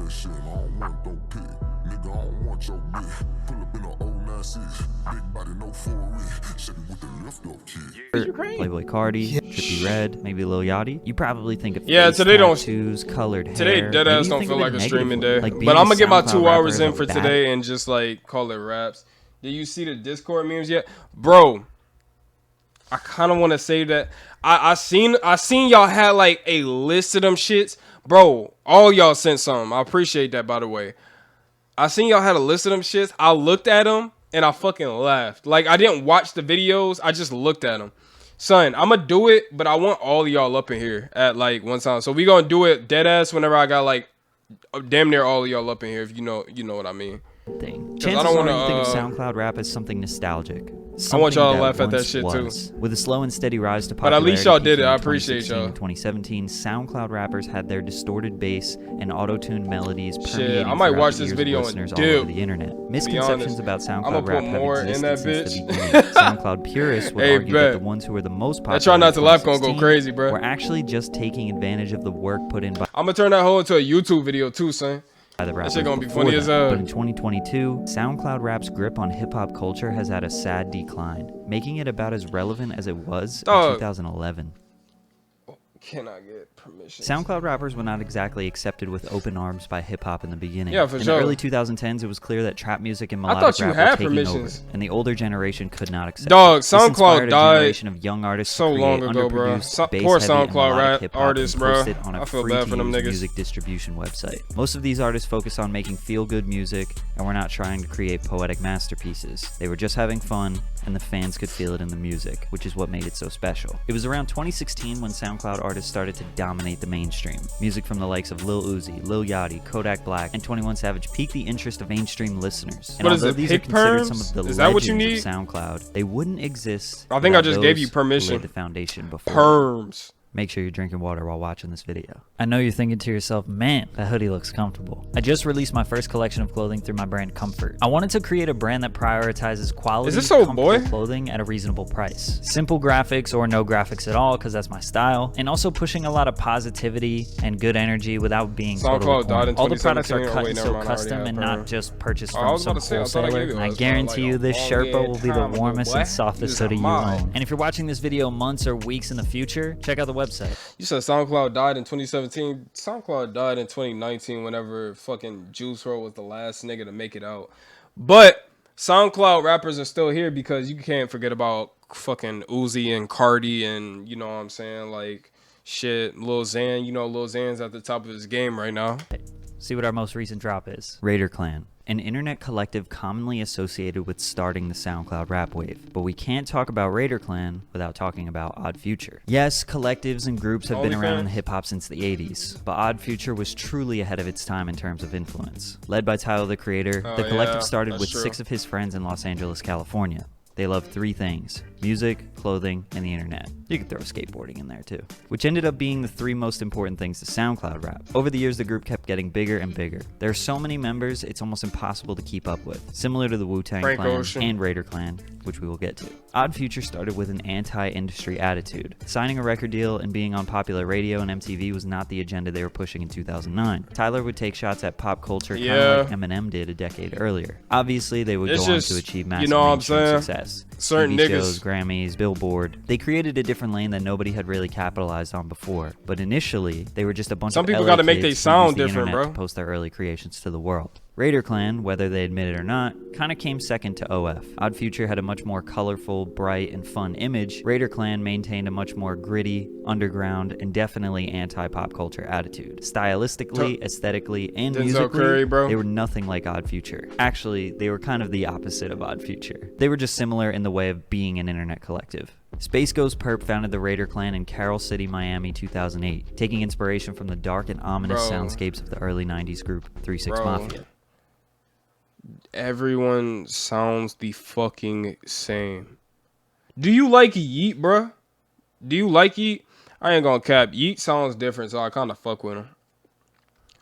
that shit. I don't want no pit. Nigga, I don't want your bitch. Pull up in a 096. Big body, no 4-wheel. Shit with the lift up kid. Playboy Cardi, Trippie Redd, maybe Lil Yachty. You probably think of today tattoos, colored hair. Today deadass don't feel like a streaming day. Like but I'm gonna get my SoundCloud 2 hours in rapper for is a today and just like call it raps. Did you see the Discord memes yet, bro? I kind of want to say that I seen y'all had like a list of them shits, bro. All y'all sent some. I appreciate that, by the way. I seen y'all had a list of them shits. I looked at them and I fucking laughed. Like I didn't watch the videos. I just looked at them. Son, I'm gonna do it, but I want all of y'all up in here at like one time. So we gonna do it dead ass whenever I got like damn near all of y'all up in here. If you know what I mean. Chances I don't want to think of SoundCloud rap as something nostalgic. I want y'all to laugh at that shit too. With a slow and steady rise to popularity, but at least y'all did it. I appreciate y'all. 2017, SoundCloud rappers had their distorted bass and auto-tuned melodies permeating. I might watch this video and all over the internet. Misconceptions about SoundCloud rap have existed since the beginning. SoundCloud purists would argue that the ones who were the most popular. I try not to laugh, gonna go crazy, bro. We're actually just taking advantage of the work put in by. I'm gonna turn that whole into a YouTube video too, son. That shit gonna be funny as hell. But in 2022, SoundCloud rap's grip on hip-hop culture has had a sad decline, making it about as relevant as it was in 2011. Can I get permission? SoundCloud rappers were not exactly accepted with open arms by hip-hop in the beginning. Yeah, for sure. In the early 2010s, it was clear that trap music and melodic rap were taking over, and the older generation could not accept it. SoundCloud died of young artists so long ago, bro. Poor SoundCloud rap artists, bro. I feel bad for them niggas. Music distribution website. Most of these artists focus on making feel-good music, and were not trying to create poetic masterpieces. They were just having fun, and the fans could feel it in the music, which is what made it so special. It was around 2016 when SoundCloud artists started to dominate the mainstream. Music from the likes of Lil Uzi, Lil Yachty, Kodak Black, and 21 Savage piqued the interest of mainstream listeners. And although these are considered some of the legends of SoundCloud, they wouldn't exist. I think I just gave you permission. Laid the foundation before. Perms. Make sure you're drinking water while watching this video. I know you're thinking to yourself, man, that hoodie looks comfortable. I just released my first collection of clothing through my brand Comfort. I wanted to create a brand that prioritizes quality, comfortable clothing at a reasonable price. Simple graphics or no graphics at all, because that's my style, and also pushing a lot of positivity and good energy without being totally corny. All the products are cut and so custom and not just purchased from some wholesaler. And I guarantee you this Sherpa will be the warmest and softest hoodie you own. And if you're watching this video months or weeks in the future, check out the website. You said SoundCloud died in 2017. SoundCloud died in 2019 whenever fucking Juice WRLD was the last nigga to make it out. But SoundCloud rappers are still here because you can't forget about fucking Uzi and Cardi and, you know what I'm saying, like shit, Lil Xan. You know Lil Xan's at the top of his game right now. See what our most recent drop is. Raider Klan, an internet collective commonly associated with starting the SoundCloud rap wave. But we can't talk about Raider Klan without talking about Odd Future. Yes, collectives and groups have been around in hip-hop since the 80s, but Odd Future was truly ahead of its time in terms of influence. Led by Tyler, the Creator, the collective started with 6 of his friends in Los Angeles, California. They love 3 things: music, clothing, and the internet. You could throw skateboarding in there too. Which ended up being the 3 most important things to SoundCloud rap. Over the years, the group kept getting bigger and bigger. There are so many members, it's almost impossible to keep up with. Similar to the Wu-Tang Clan and Raider Klan, which we will get to. Odd Future started with an anti-industry attitude. Signing a record deal and being on popular radio and MTV was not the agenda they were pushing in 2009. Tyler would take shots at pop culture kind of like Eminem did a decade earlier. Obviously, they would go on to achieve massive mainstream success. Certain TV shows, Grammys, Billboard. They created a different lane that nobody had really capitalized on before. But initially, they were just a bunch of people got to make their sound different, bro. To post their early creations to the world. Raider Klan, whether they admit it or not, kind of came second to OF. Odd Future had a much more colorful, bright, and fun image. Raider Klan maintained a much more gritty, underground, and definitely anti-pop culture attitude. Stylistically, aesthetically, and Denzel musically, Curry, bro. They were nothing like Odd Future. Actually, they were kind of the opposite of Odd Future. They were just similar in the way of being an internet collective. SpaceGhostPurrp founded the Raider Klan in Carroll City, Miami, 2008, taking inspiration from the dark and ominous soundscapes of the early 90s group 3 6 Mafia. Everyone sounds the fucking same. Do you like Yeet, bruh? Do you like Yeet? I ain't gonna cap. Yeet sounds different, so I kind of fuck with him.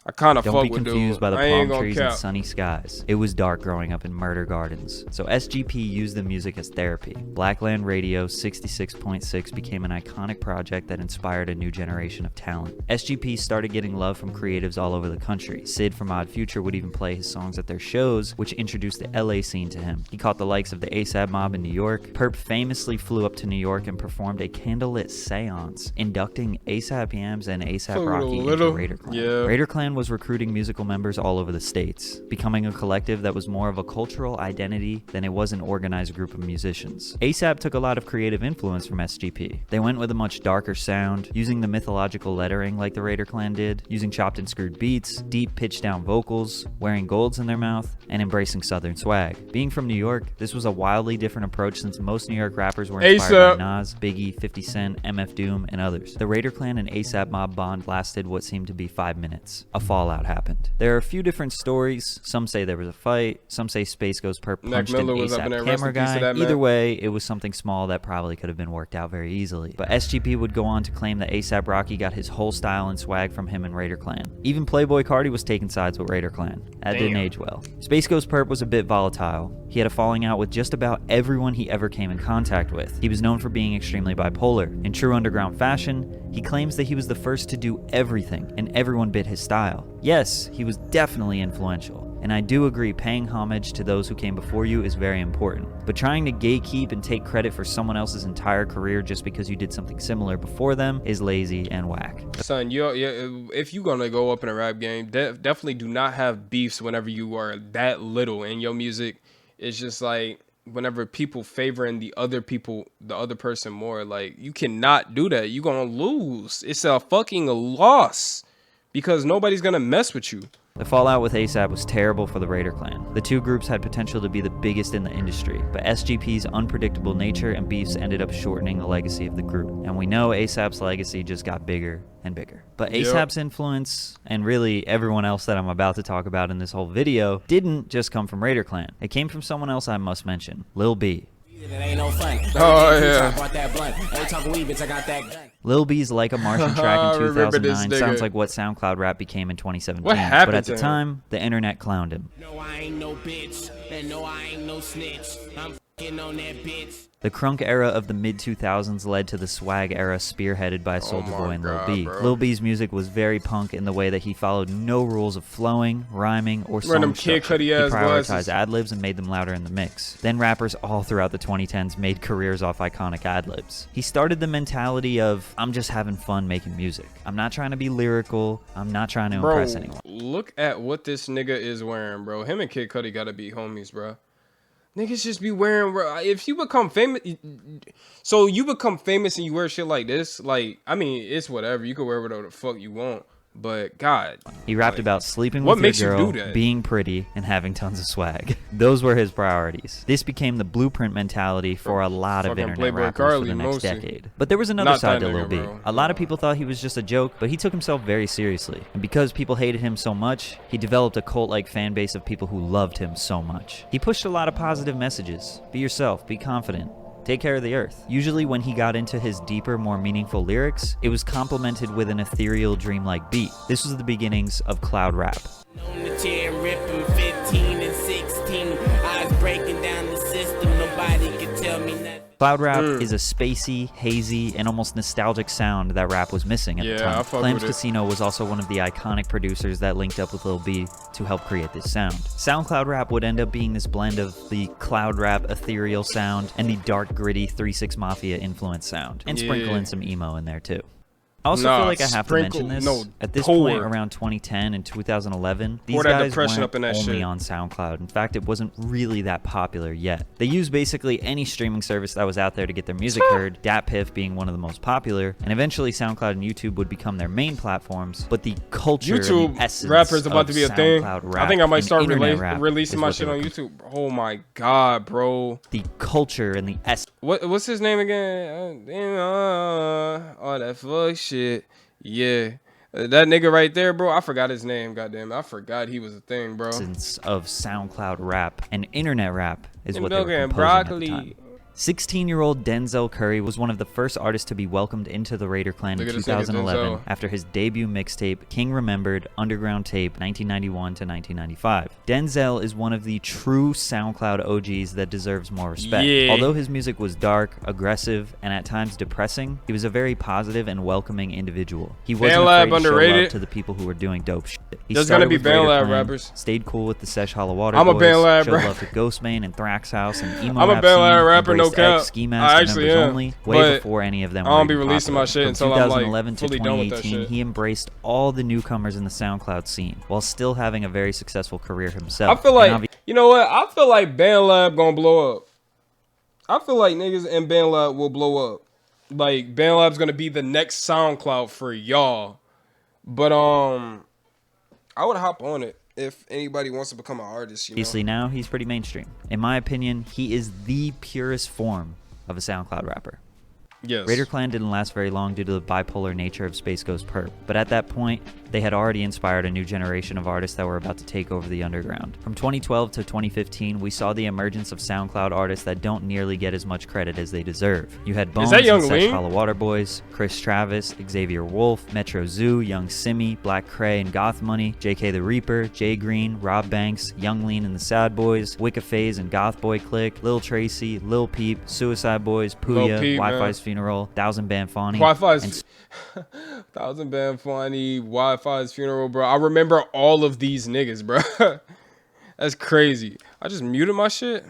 I kind of Don't fuck be with confused dude. by the I ain't palm gonna trees and cap. sunny skies. It was dark growing up in murder gardens. So SGP used the music as therapy. Blackland Radio 66.6 became an iconic project that inspired a new generation of talent. SGP started getting love from creatives all over the country. Sid from Odd Future would even play his songs at their shows, which introduced the LA scene to him. He caught the likes of the ASAP Mob in New York. Perp famously flew up to New York and performed a candlelit seance, inducting ASAP Yams and ASAP Rocky into Raider Clan. Yeah. Raider Clan was recruiting musical members all over the states, becoming a collective that was more of a cultural identity than it was an organized group of musicians. ASAP took a lot of creative influence from SGP. They went with a much darker sound, using the mythological lettering like the Raider Clan did, using chopped and screwed beats, deep pitched down vocals, wearing golds in their mouth, and embracing southern swag. Being from New York, this was a wildly different approach since most New York rappers were inspired by Nas, Biggie, 50 Cent, MF Doom, and others. The Raider Clan and ASAP Mob bond lasted what seemed to be 5 minutes. A fallout happened. There are a few different stories. Some say there was a fight. Some say SpaceGhostPurrp punched an ASAP camera guy. Either way, it was something small that probably could have been worked out very easily. But SGP would go on to claim that ASAP Rocky got his whole style and swag from him and Raider Clan. Even Playboy Cardi was taking sides with Raider Clan. That didn't age well. SpaceGhostPurrp was a bit volatile. He had a falling out with just about everyone he ever came in contact with. He was known for being extremely bipolar. In true underground fashion, he claims that he was the first to do everything, and everyone bit his style. Yes, he was definitely influential. And I do agree, paying homage to those who came before you is very important. But trying to gatekeep and take credit for someone else's entire career just because you did something similar before them is lazy and whack. Son, if you're gonna go up in a rap game, definitely do not have beefs whenever you are that little in your music. It's just like whenever people favoring the other person more, like you cannot do that. You're gonna lose. It's a fucking loss because nobody's gonna mess with you. The fallout with ASAP was terrible for the Raider Clan. The two groups had potential to be the biggest in the industry, but SGP's unpredictable nature and beefs ended up shortening the legacy of the group. And we know ASAP's legacy just got bigger and bigger. But ASAP's influence, and really everyone else that I'm about to talk about in this whole video, didn't just come from Raider Clan. It came from someone else I must mention, Lil B. It ain't no fun. Oh yeah. Lil B's Like a Martian track in Remember this 2009 nigga. sounds like what SoundCloud rap became in 2017. What happened But at to the him? time, the internet clowned him. No, I ain't no bitch. And no, I ain't no snitch. I'm f***ing on that bitch. The crunk era of the mid-2000s led to the swag era spearheaded by Soulja Boy and Lil B. bro. Lil B's music was very punk in the way that he followed no rules of flowing, rhyming, or song Random Kid structure. He Cudi ass prioritized glasses. ad-libs and made them louder in the mix. Then rappers all throughout the 2010s made careers off iconic ad-libs. He started the mentality of, I'm just having fun making music. I'm not trying to be lyrical. I'm not trying to impress anyone. Look at what this nigga is wearing, bro. Him and Kid Cudi gotta be homies, bro. Niggas just be wearing, bro. If you become famous, so you become famous and you wear shit like this, like, I mean, it's whatever. You can wear whatever the fuck you want. But God, He rapped about sleeping what with makes you your girl, do that? being pretty, and having tons of swag. Those were his priorities. This became the blueprint mentality for a lot of fucking internet Playboy rappers Carly, for the next mostly. decade. But there was another Not side that to Lil nigga, B. bro. A lot of people thought he was just a joke, but he took himself very seriously. And because people hated him so much, he developed a cult-like fan base of people who loved him so much. He pushed a lot of positive messages. Be yourself, be confident. Take care of the earth. Usually when he got into his deeper, more meaningful lyrics, it was complemented with an ethereal, dreamlike beat. This was the beginnings of cloud rap. On the chair, ripping 15 and 16. I was breaking down the system. Nobody could tell me nothing. Cloud rap is a spacey, hazy, and almost nostalgic sound that rap was missing at the Yeah, I time. fuck Clams with it. Casino was also one of the iconic producers that linked up with Lil B to help create this sound. SoundCloud rap would end up being this blend of the cloud rap ethereal sound and the dark, gritty 3-6 Mafia influence sound, and sprinkle in some emo in there too. I also Nah, feel like I have to mention sprinkle- this. no, At this pour. point, around 2010 and 2011, these Pour that guys depression weren't up in that only shit. on SoundCloud. In fact, it wasn't really that popular yet. They used basically any streaming service that was out there to get their music heard, DatPiff being one of the most popular, and eventually SoundCloud and YouTube would become their main platforms, but the culture and YouTube the essence rappers about of to be a thing. SoundCloud rap I think I might and start internet rap releasing is my what shit they on were- YouTube. Oh my God, bro. The culture and the essence What's his name again? All that fuck shit. Yeah. That nigga right there, bro. I forgot his name. Goddamn, I forgot he was a thing, bro. of SoundCloud rap and internet rap is And what they were milk and composing at the broccoli. time. 16-year-old Denzel Curry was one of the first artists to be welcomed into the Raider Clan in 2011 after his debut mixtape, King Remembered Underground Tape 1991 to 1995. Denzel is one of the true SoundCloud OGs that deserves more respect. Yeah. Although his music was dark, aggressive, and at times depressing, he was a very positive and welcoming individual. He wasn't afraid to show love to the people who were doing dope shit. There's gonna be BandLab rappers. Stayed cool with the Sesh Hollow Water I'm a Boys, BandLab showed rapper. love to Ghostmane and Thrax House and emo I'm a rap BandLab scene, rapper, no embraced cap. X, Ski I Mask, and actually members am, only, but way before any of them were I don't be even releasing my popular. shit From until I'm, like, 2011 to fully done with that 2018, shit. he embraced all the newcomers in the SoundCloud scene while still having a very successful career himself. I feel like, you know what? I feel like BandLab gonna blow up. I feel like niggas in BandLab will blow up. Like, BandLab's gonna be the next SoundCloud for y'all. But I would hop on it if anybody wants to become an artist. You know? Obviously now he's pretty mainstream. In my opinion, he is the purest form of a SoundCloud rapper. Yes. Raider Clan didn't last very long due to the bipolar nature of SpaceGhostPurrp, but at that point, they had already inspired a new generation of artists that were about to take over the underground. From 2012 to 2015, we saw the emergence of SoundCloud artists that don't nearly get as much credit as they deserve. You had Bones and Sesh Hollow Water Boys, Chris Travis, Xavier Wolf, Metro Zoo, Young Simi, Black Cray and Goth Money, JK the Reaper, Jay Green, Rob Banks, Young Lean and the Sad Boys, Wicca Phase and Goth Boy Clique, Lil Tracy, Lil Peep, Suicide Boys, Puya, Wi-Fi's Funeral, Thousand Band Fawny, Wi-Fi's Thousand Band Fawny, Wi-Fi's Funeral, bro. I remember all of these niggas, bro. That's crazy. I just muted my shit.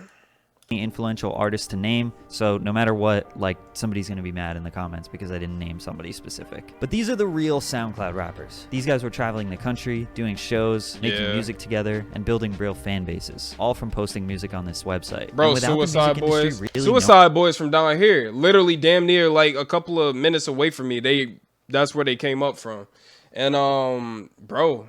Influential artists to name, so no matter what, like, somebody's gonna be mad in the comments because I didn't name somebody specific. But these are the real SoundCloud rappers. These guys were traveling the country, doing shows, making music together, and building real fan bases, all from posting music on this website. Bro, Suicide Boys, Suicide Boys from down here, literally damn near like a couple of minutes away from me. That's where they came up from, and bro,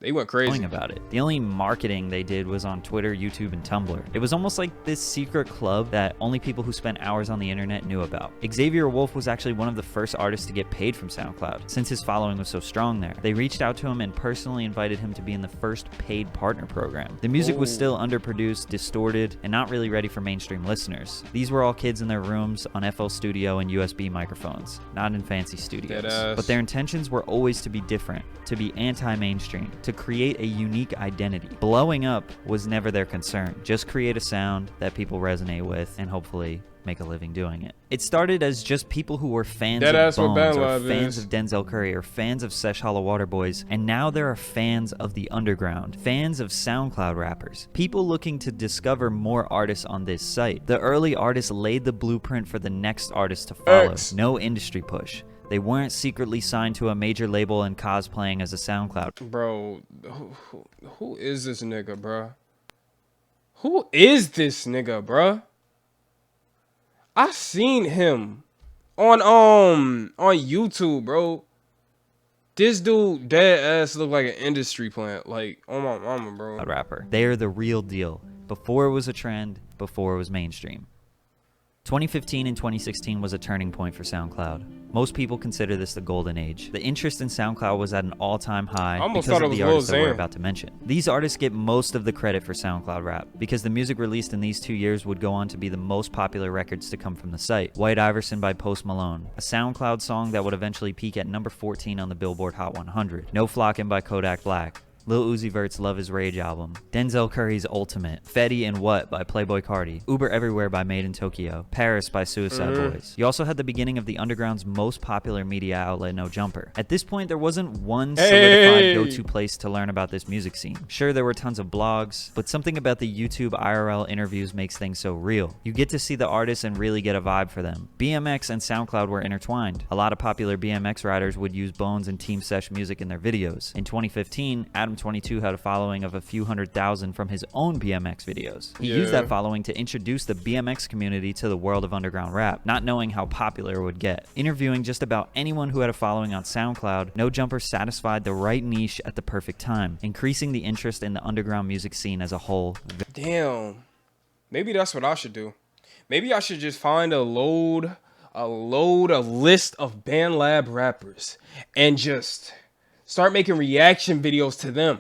they went crazy about it. The only marketing they did was on Twitter, YouTube, and Tumblr. It was almost like this secret club that only people who spent hours on the internet knew about. Xavier Wolf was actually one of the first artists to get paid from SoundCloud, since his following was so strong there. They reached out to him and personally invited him to be in the first paid partner program. The music was still underproduced, distorted, and not really ready for mainstream listeners. These were all kids in their rooms on FL Studio and USB microphones, not in fancy studios. But their intentions were always to be different, to be anti-mainstream, to create a unique identity. Blowing up was never their concern. Just create a sound that people resonate with and hopefully make a living doing it. It started as just people who were fans of Bones or fans of Denzel Curry or fans of Sesh Hollow Water Boys, and now there are fans of the underground, fans of SoundCloud rappers, people looking to discover more artists on this site. The early artists laid the blueprint for the next artist to follow. No industry push. They weren't secretly signed to a major label and cosplaying as a SoundCloud. Bro, who is this nigga, bro? Who is this nigga, bro? I seen him on YouTube, bro. This dude dead ass look like an industry plant, like on my mama, bro. Rapper. They are the real deal. Before it was a trend, before it was mainstream. 2015 and 2016 was a turning point for SoundCloud. Most people consider this the golden age. The interest in SoundCloud was at an all-time high because of the artists that we're about to mention. These artists get most of the credit for SoundCloud rap because the music released in these 2 years would go on to be the most popular records to come from the site. White Iverson by Post Malone, a SoundCloud song that would eventually peak at number 14 on the Billboard Hot 100. No Flockin' by Kodak Black. Lil Uzi Vert's Love Is Rage album, Denzel Curry's Ultimate, Fetty and What by Playboi Carti, Uber Everywhere by Made in Tokyo, Paris by Suicide Boys. You also had the beginning of the underground's most popular media outlet, No Jumper. At this point, there wasn't one solidified go-to place to learn about this music scene. Sure, there were tons of blogs, but something about the YouTube IRL interviews makes things so real. You get to see the artists and really get a vibe for them. BMX and SoundCloud were intertwined. A lot of popular BMX riders would use Bones and Team Sesh music in their videos. In 2015, Adam 22 had a following of a few 100,000 from his own BMX videos. He used that following to introduce the BMX community to the world of underground rap, not knowing how popular it would get. Interviewing just about anyone who had a following on SoundCloud, No Jumper satisfied the right niche at the perfect time, increasing the interest in the underground music scene as a whole. Damn. Maybe that's what I should do. Maybe I should just find a list of BandLab rappers and just start making reaction videos to them.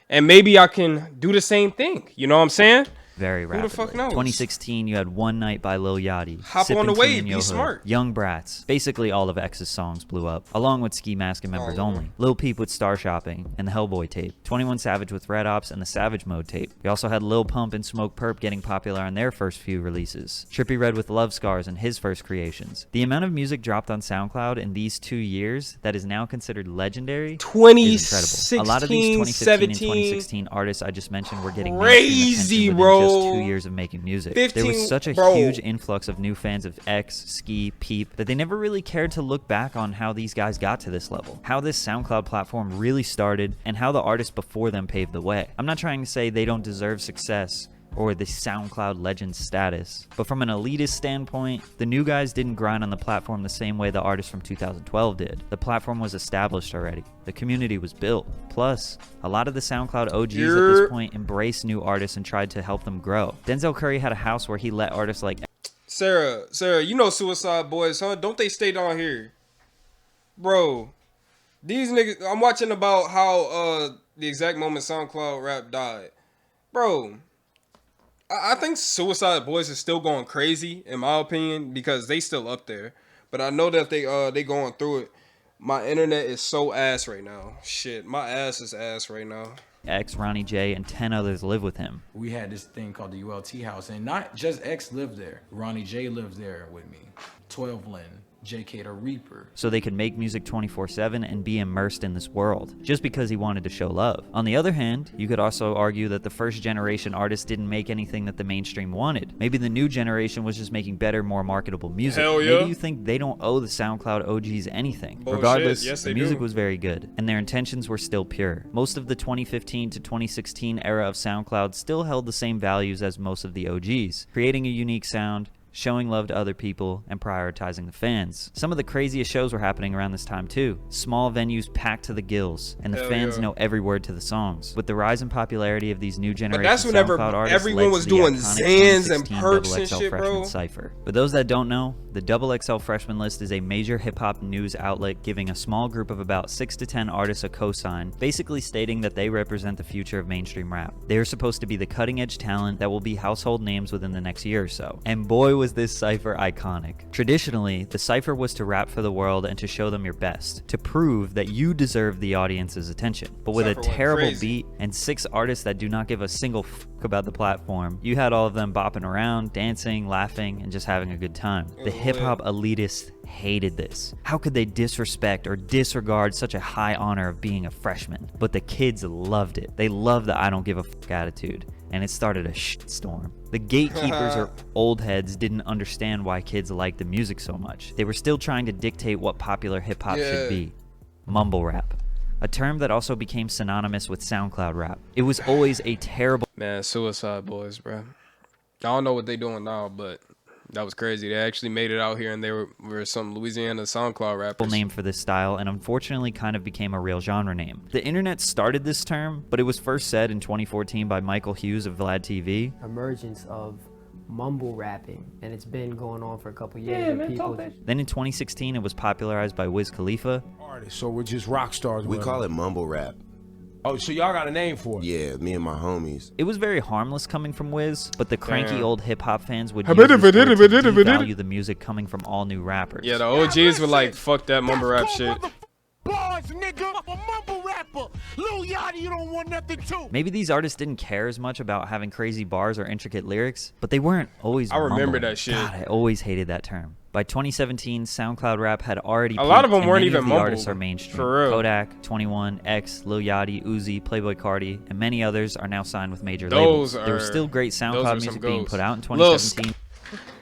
And maybe I can do the same thing. You know what I'm saying? very rapidly. Who the fuck knows? 2016, you had One Night by Lil Yachty. Hop on the wave, be smart. Young Brats. Basically all of X's songs blew up, along with Ski Mask and Members Only. Lil Peep with Star Shopping and the Hellboy tape. 21 Savage with Red Ops and the Savage Mode tape. We also had Lil Pump and SmokePurrp getting popular on their first few releases. Trippie Redd with Love Scars and his first creations. The amount of music dropped on SoundCloud in these 2 years that is now considered legendary 2016, is incredible. A lot of these 2015 and 2016 artists I just mentioned were getting crazy, within bro. just 2 years of making music. 15, there was such a huge influx of new fans of X, Ski, Peep that they never really cared to look back on how these guys got to this level, how this SoundCloud platform really started, and how the artists before them paved the way. I'm not trying to say they don't deserve success or the SoundCloud legend status, but from an elitist standpoint, the new guys didn't grind on the platform the same way the artists from 2012 did. The platform was established already. The community was built. Plus, a lot of the SoundCloud OGs at this point embraced new artists and tried to help them grow. Denzel Curry had a house where he let artists like Sarah, you know Suicide Boys, huh? Don't they stay down here? Bro, these niggas, I'm watching about how the exact moment SoundCloud rap died. Bro, I think Suicide Boys is still going crazy, in my opinion, because they still up there. But I know that they going through it. My internet is so ass right now. Shit, my ass is ass right now. X, Ronnie J, and 10 others live with him. We had this thing called the WRLD house, and not just X lived there. Ronnie J lived there with me. 12 Lynn. JK the Reaper. So they could make music 24/7 and be immersed in this world, just because he wanted to show love. On the other hand, you could also argue that the first generation artists didn't make anything that the mainstream wanted. Maybe the new generation was just making better, more marketable music. Hell yeah. Maybe you think they don't owe the SoundCloud OGs anything. Oh, regardless, shit. Yes, the they music do. was very good, and their intentions were still pure. Most of the 2015 to 2016 era of SoundCloud still held the same values as most of the OGs, creating a unique sound, showing love to other people, and prioritizing the fans. Some of the craziest shows were happening around this time too. Small venues packed to the gills, and the Hell fans yeah. know every word to the songs. With the rise in popularity of these new generation But that's whenever SoundCloud artists, everyone led was to the doing iconic Zans and 2016 perks and XXL shit, freshman bro. cypher. For those that don't know, the XXL freshman list is a major hip-hop news outlet giving a small group of about 6 to 10 artists a cosign, basically stating that they represent the future of mainstream rap. They are supposed to be the cutting-edge talent that will be household names within the next year or so. And boy was this cypher iconic. Traditionally, the cypher was to rap for the world and to show them your best, to prove that you deserve the audience's attention. But with Cypher a went terrible crazy. beat and 6 artists that do not give a single fuck about the platform, you had all of them bopping around, dancing, laughing, and just having a good time. The hip-hop elitists hated this. How could they disrespect or disregard such a high honor of being a freshman? But the kids loved it. They loved the I don't give a fuck attitude, and it started a shitstorm. The gatekeepers or old heads didn't understand why kids liked the music so much. They were still trying to dictate what popular hip-hop should be. Mumble rap, a term that also became synonymous with SoundCloud rap. It was always a terrible Man, Suicide Boys, bro. I don't know what they doing now, but that was crazy. They actually made it out here, and they were some Louisiana SoundCloud rappers. name for this style, and unfortunately kind of became a real genre name. The internet started this term, but it was first said in 2014 by Michael Hughes of Vlad TV. Emergence of mumble rapping, and it's been going on for a couple years. Yeah, people Then in 2016, it was popularized by Wiz Khalifa. Artists, so we're just rock stars. We call it mumble rap. Oh, so y'all got a name for it? Yeah, me and my homies. It was very harmless coming from Wiz, but the cranky Damn. old hip-hop fans would use this word to devalue the music coming from all new rappers. Yeah, the OGs were like, fuck that mumble rap shit. Bars, nigga. I'm a mumble rapper. Lil Yachty, you don't want nothing too. Maybe these artists didn't care as much about having crazy bars or intricate lyrics, but they weren't always I remember mumbling. that shit. God, I always hated that term. By 2017, SoundCloud rap had already A lot peaked, of them and weren't many even of the mumble, artists are mainstream. for real. Kodak, 21, X, Lil Yachty, Uzi, Playboy Cardi, and many others are now signed with major Those labels. There was are- still great those are SoundCloud some music being goats. put out in Lil 2017.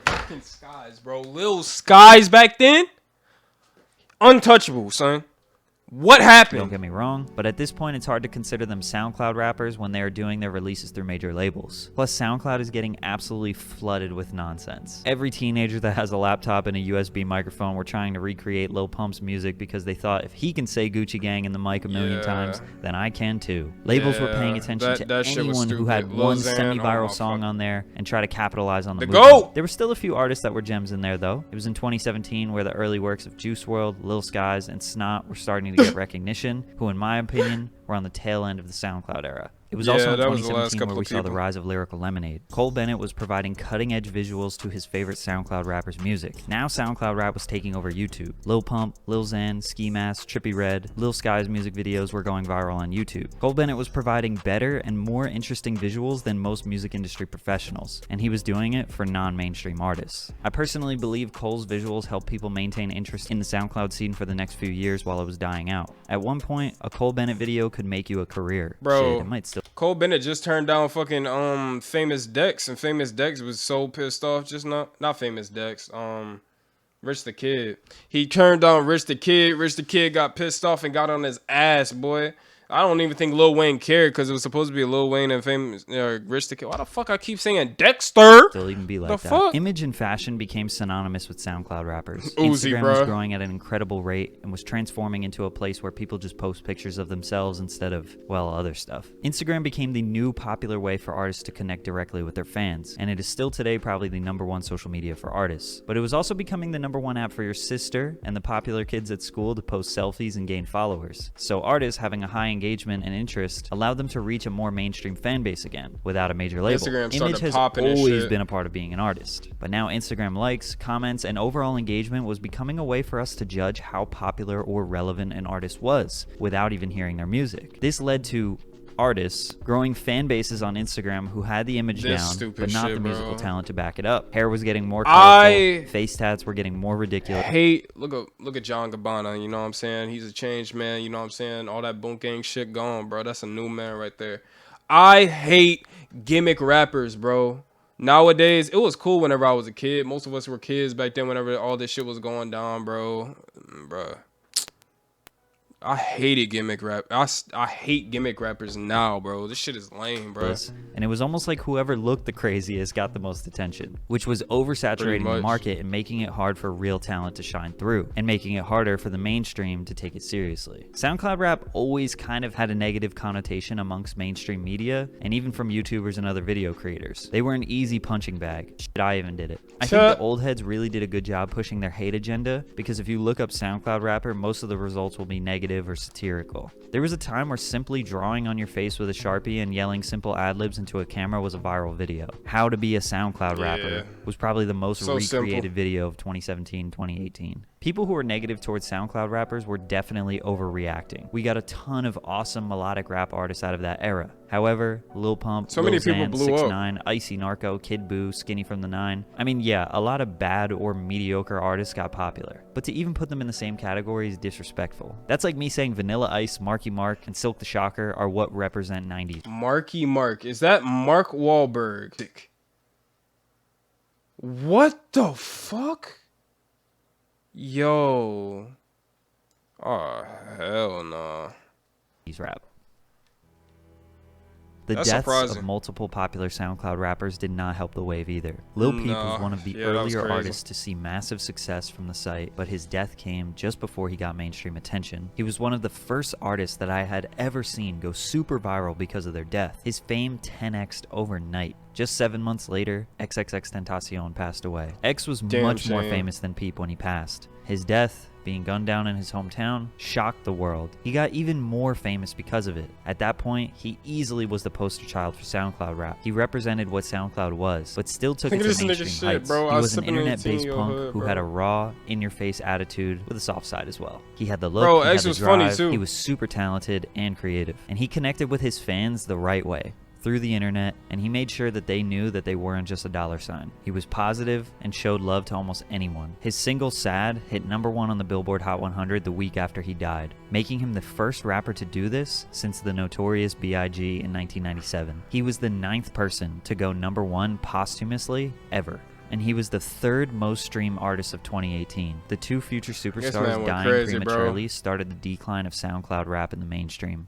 Fucking Skies, bro. Lil Skies back then? Untouchable, son. What happened? Don't get me wrong, but at this point it's hard to consider them SoundCloud rappers when they are doing their releases through major labels. Plus, SoundCloud is getting absolutely flooded with nonsense. Every teenager that has a laptop and a USB microphone were trying to recreate Lil Pump's music because they thought if he can say Gucci Gang in the mic a million Yeah. times, then I can too. Labels were paying Yeah, attention that to shit was anyone who had stupid. Lil one Xan, semi-viral oh my song fuck. on there and try to capitalize on the The movement. GOAT! There were still a few artists that were gems in there though. It was in 2017 where the early works of Juice WRLD, Lil Skies, and Snot were starting to get recognition, who in my opinion were on the tail end of the SoundCloud era. It was Yeah, also in that was the last 2017 couple where we of saw the people. rise of Lyrical Lemonade. Cole Bennett was providing cutting-edge visuals to his favorite SoundCloud rappers' music. Now SoundCloud rap was taking over YouTube. Lil Pump, Lil Xan, Ski Mask, Trippie Redd, Lil Sky's music videos were going viral on YouTube. Cole Bennett was providing better and more interesting visuals than most music industry professionals, and he was doing it for non-mainstream artists. I personally believe Cole's visuals helped people maintain interest in the SoundCloud scene for the next few years while it was dying out. At one point, a Cole Bennett video could make you a career. Bro, Shit, it might still. Cole Bennett just turned down fucking Famous Dex, and Famous Dex was so pissed off just not Famous Dex, Rich the Kid. He turned down Rich the Kid. Rich the Kid got pissed off and got on his ass, boy. I don't even think Lil Wayne cared because it was supposed to be Lil Wayne and Famous Rich the Kid. Why the fuck I keep saying Dexter? Still even be like The that. fuck? Image and fashion became synonymous with SoundCloud rappers. Uzi, Instagram was bruh. growing at an incredible rate and was transforming into a place where people just post pictures of themselves instead of, well, other stuff. Instagram became the new popular way for artists to connect directly with their fans, and it is still today probably the #1 social media for artists. But it was also becoming the #1 app for your sister and the popular kids at school to post selfies and gain followers. So artists having a high engagement and interest allowed them to reach a more mainstream fan base again without a major label. Instagram started Image has popping and always shit. been a part of being an artist, but now Instagram likes, comments, and overall engagement was becoming a way for us to judge how popular or relevant an artist was without even hearing their music. This led to artists growing fan bases on Instagram who had the image This down stupid but not shit, the musical bro. talent to back it up. Hair was getting more colorful, face tats were getting more ridiculous. Look at John Gabbana, you know what I'm saying? He's a changed man, you know what I'm saying? All that Boom Gang shit gone, bro. That's a new man right there. I hate gimmick rappers, bro. Nowadays, it was cool whenever I was a kid. Most of us were kids back then whenever all this shit was going down, bro. I hated gimmick rap. I hate gimmick rappers now, bro. This shit is lame, bro. And it was almost like whoever looked the craziest got the most attention, which was Pretty oversaturating the much. market and making it hard for real talent to shine through, and making it harder for the mainstream to take it seriously. SoundCloud rap always kind of had a negative connotation amongst mainstream media, and even from YouTubers and other video creators. They were an easy punching bag. Shit, I even did it. I think the old heads really did a good job pushing their hate agenda, because if you look up SoundCloud rapper, most of the results will be negative or satirical. There was a time where simply drawing on your face with a Sharpie and yelling simple ad-libs into a camera was a viral video. How to be a SoundCloud rapper was probably the most So recreated simple. video of 2017, 2018. People who were negative towards SoundCloud rappers were definitely overreacting. We got a ton of awesome melodic rap artists out of that era. However, Lil Pump, So Lil many people Xan, blew up. 6ix9ine, Icy Narco, Kid Boo, Skinny from the Nine. I mean, yeah, a lot of bad or mediocre artists got popular, but to even put them in the same category is disrespectful. That's like me saying Vanilla Ice, Marky Mark, and Silk the Shocker are what represent 90s. Marky Mark. Is that Mark Wahlberg? What the fuck? Yo. Oh, hell no. Rap. The That's deaths surprising. of multiple popular SoundCloud rappers did not help the wave either. Lil Peep was one of the Yeah, that was earlier crazy. artists to see massive success from the site, but his death came just before he got mainstream attention. He was one of the first artists that I had ever seen go super viral because of their death. His fame 10x'd overnight. Just 7 months later, XXXTentacion passed away. X was Damn much more shame. famous than Peep when he passed. His death, being gunned down in his hometown, shocked the world. He got even more famous because of it. At that point, he easily was the poster child for SoundCloud rap. He represented what SoundCloud was, but still took it Look at to this nigga mainstream shit, heights. bro. I He was was an sipping on the internet-based tea in your punk hood, who bro. had a raw, in-your-face attitude with a soft side as well. He had the look, Bro, he had X the was funny, drive, too. he was super talented and creative, and he connected with his fans the right way, through the internet, and he made sure that they knew that they weren't just a dollar sign. He was positive and showed love to almost anyone. His single Sad hit #1 on the Billboard Hot 100 the week after he died, making him the first rapper to do this since the notorious B.I.G. in 1997. He was the 9th person to go #1 posthumously ever, and he was the 3rd most streamed artist of 2018. The two future man superstars went dying crazy, bro. prematurely started the decline of SoundCloud rap in the mainstream.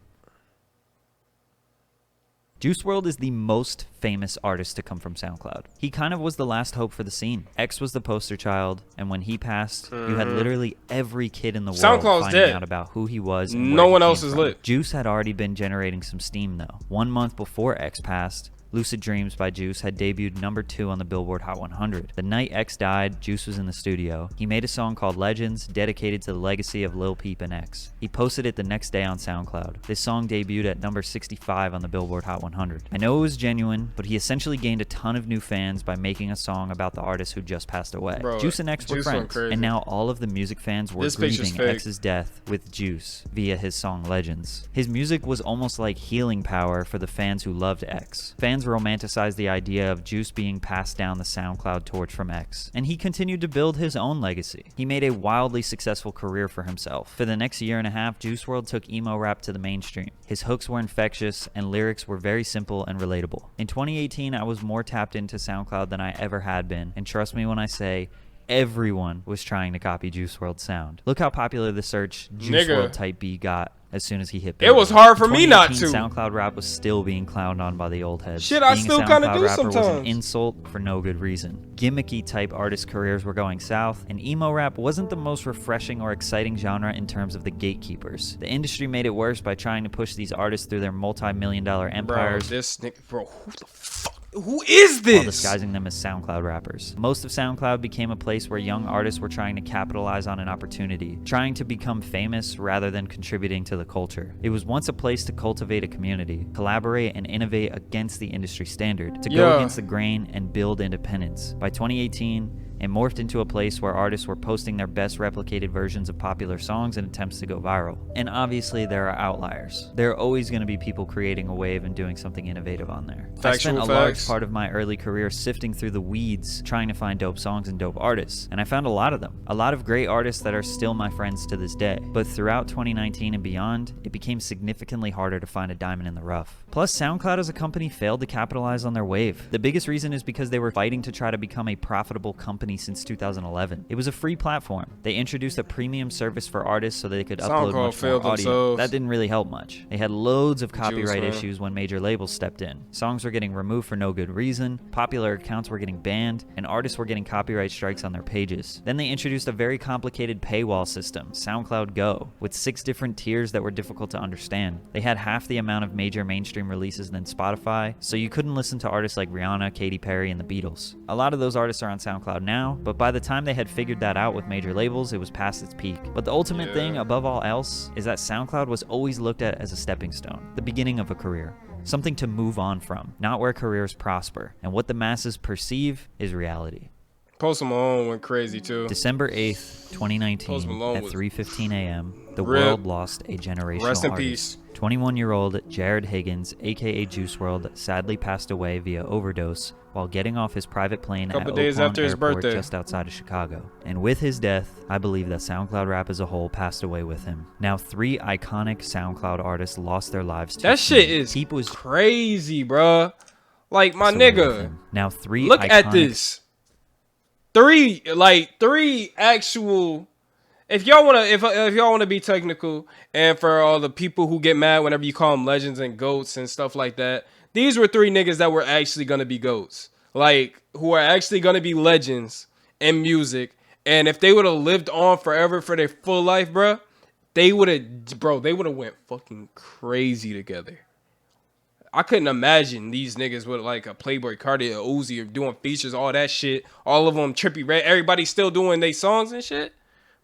Juice WRLD is the most famous artist to come from SoundCloud. He kind of was the last hope for the scene. X was the poster child, and when he passed, you had literally every kid in the world SoundCloud's finding dead. out about who he was and No where he one came else is from. lit. Juice had already been generating some steam though. 1 month before X passed, Lucid Dreams by Juice had debuted number 2 on the Billboard Hot 100. The night X died, Juice was in the studio. He made a song called Legends, dedicated to the legacy of Lil Peep and X. He posted it the next day on SoundCloud. This song debuted at number 65 on the Billboard Hot 100. I know it was genuine, but he essentially gained a ton of new fans by making a song about the artist who just passed away. Bro, Juice and X were friends, and now all of the music fans were grieving X's death with Juice via his song Legends. His music was almost like healing power for the fans who loved X. Fans romanticized the idea of Juice being passed down the SoundCloud torch from X, and he continued to build his own legacy. He made a wildly successful career for himself. For the next year and a half, Juice WRLD took emo rap to the mainstream. His hooks were infectious, and lyrics were very simple and relatable. In 2018, I was more tapped into SoundCloud than I ever had been, and trust me when I say, everyone was trying to copy Juice WRLD's sound. Look how popular the search Juice WRLD type B got as soon as he hit Billboard. It was hard for me not to. SoundCloud rap was still being clowned on by the old heads. Shit, I still kind of do sometimes. Was an insult for no good reason. Gimmicky type artist careers were going south, and emo rap wasn't the most refreshing or exciting genre in terms of the gatekeepers. The industry made it worse by trying to push these artists through their multi-million-dollar empires. Bro, this nigga, bro, who the fuck? Who is this? While disguising them as SoundCloud rappers. Most of SoundCloud became a place where young artists were trying to capitalize on an opportunity, trying to become famous rather than contributing to the culture. It was once a place to cultivate a community, collaborate and innovate against the industry standard, to go against the grain and build independence. By 2018, it morphed into a place where artists were posting their best replicated versions of popular songs in attempts to go viral. And obviously there are outliers. There are always going to be people creating a wave and doing something innovative on there. I spent a large part of my early career sifting through the weeds, trying to find dope songs and dope artists, and I found a lot of them. A lot of great artists that are still my friends to this day. But throughout 2019 and beyond, it became significantly harder to find a diamond in the rough. Plus, SoundCloud as a company failed to capitalize on their wave. The biggest reason is because they were fighting to try to become a profitable company since 2011. It was a free platform. They introduced a premium service for artists so they could upload much more audio. That didn't really help much. They had loads of copyright issues when major labels stepped in. Songs were getting removed for no good reason, popular accounts were getting banned, and artists were getting copyright strikes on their pages. Then they introduced a very complicated paywall system, SoundCloud Go, with 6 different tiers that were difficult to understand. They had half the amount of major mainstream releases than Spotify, so you couldn't listen to artists like Rihanna, Katy Perry, and the Beatles. A lot of those artists are on SoundCloud now, but by the time they had figured that out with major labels, it was past its peak. But the ultimate thing, above all else, is that SoundCloud was always looked at as a stepping stone, the beginning of a career. Something to move on from, not where careers prosper. And what the masses perceive is reality. Post Malone went crazy too. December 8th, 2019, at 3:15 a.m., the world lost a generational Rest in artist. peace. 21-year-old Jared Higgins, aka Juice WRLD, sadly passed away via overdose while getting off his private plane at days Oakland after his Airport birthday. just outside of Chicago. And with his death, I believe that SoundCloud rap as a whole passed away with him. Now 3 iconic SoundCloud artists lost their lives too That soon. shit is crazy, bruh. Like, my nigga. Now 3 Look iconic at this. 3 actual. If y'all wanna be technical, and for all the people who get mad whenever you call them legends and goats and stuff like that, these were 3 niggas that were actually gonna be goats, like who are actually gonna be legends in music. And if they would have lived on forever for their full life, bruh, they would have went fucking crazy together. I couldn't imagine these niggas with like a Playboy Cardi, a Uzi, or doing features, all that shit. All of them Trippy Red, everybody still doing their songs and shit.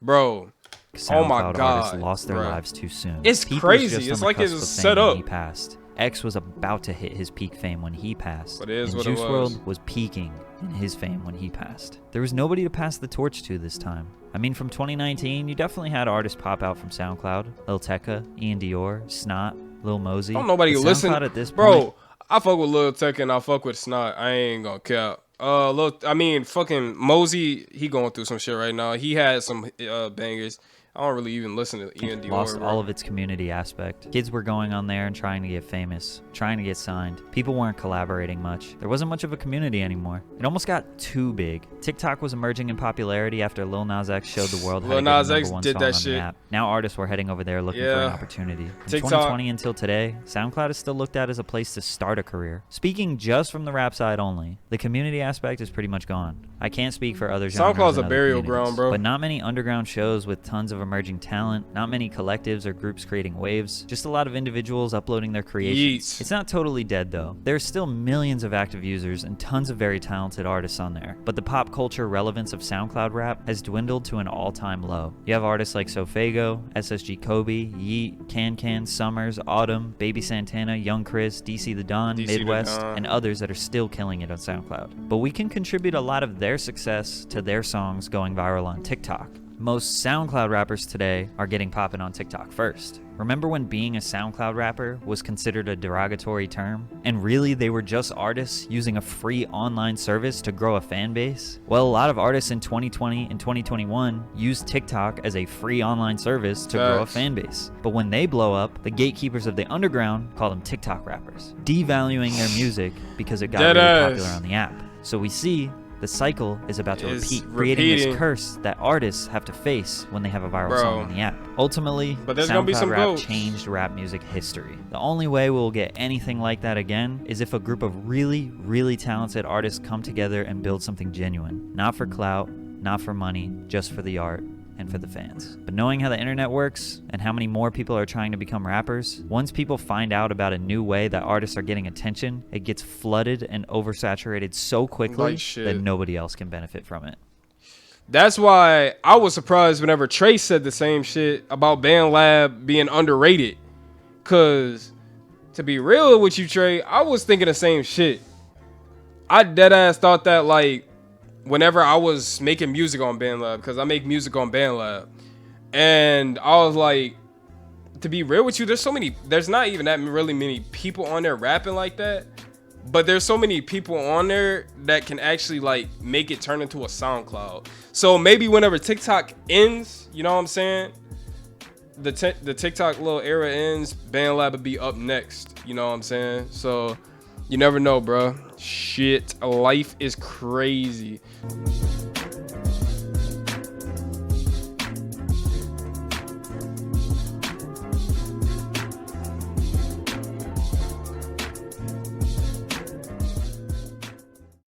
Bro, SoundCloud oh my god, artists lost their lives too soon. It's Peep crazy. was just It's on like the it cusp was of set fame when up. He passed. X was about to hit his peak fame when he passed. But it is and what Juice it was. WRLD was peaking in his fame when he passed. There was nobody to pass the torch to this time. I mean, from 2019, you definitely had artists pop out from SoundCloud. Lil Tecca, Ian Dior, Snot, Lil Mosey. Don't nobody But listen. SoundCloud at this Bro, point, I fuck with Lil Tecca and I fuck with Snot. I ain't gonna cap. Fucking Mosey, he going through some shit right now. He had some bangers. I don't really even listen to Ian Dior. lost all of its community aspect. Kids were going on there and trying to get famous, trying to get signed. People weren't collaborating much. There wasn't much of a community anymore. It almost got too big. TikTok was emerging in popularity after Lil Nas X showed the world how to Lil get Nas a X #1 did song that on shit. the app. Now artists were heading over there looking for an opportunity. From TikTok. 2020 until today, SoundCloud is still looked at as a place to start a career. Speaking just from the rap side only, the community aspect is pretty much gone. I can't speak for other genres SoundCloud's and a other burial communities, ground, bro. but not many underground shows with tons of of emerging talent, not many collectives or groups creating waves, just a lot of individuals uploading their creations. Yeets. It's not totally dead though. There's still millions of active users and tons of very talented artists on there, but the pop culture relevance of SoundCloud rap has dwindled to an all-time low. You have artists like Sofego, SSG Kobe, Yeet, Can, Summers, Autumn, Baby Santana, Young Chris, DC the Don, DC the Midwest, Don. and others that are still killing it on SoundCloud. But we can contribute a lot of their success to their songs going viral on TikTok. Most SoundCloud rappers today are getting poppin' on TikTok first. Remember when being a SoundCloud rapper was considered a derogatory term? And really they were just artists using a free online service to grow a fan base? Well, a lot of artists in 2020 and 2021 used TikTok as a free online service to grow a fan base. But when they blow up, the gatekeepers of the underground call them TikTok rappers, devaluing their music because it got really popular on the app. So we see the cycle is about to repeat, creating this curse that artists have to face when they have a viral song on the app. Ultimately, SoundCloud rap changed rap music history. The only way we'll get anything like that again is if a group of really, really talented artists come together and build something genuine. Not for clout, not for money, just for the art and for the fans. But knowing how the internet works and how many more people are trying to become rappers, once people find out about a new way that artists are getting attention, it gets flooded and oversaturated so quickly that nobody else can benefit from it. That's why I was surprised whenever Trey said the same shit about BandLab being underrated. Cause to be real with you, Trey, I was thinking the same shit. I deadass thought that like whenever I was making music on BandLab, because I make music on BandLab, and I was like, to be real with you, there's not even that really many people on there rapping like that, but there's so many people on there that can actually like make it turn into a SoundCloud. So maybe whenever TikTok ends, you know what I'm saying, the TikTok little era ends, BandLab would be up next, you know what I'm saying? So you never know, bro. Shit, life is crazy.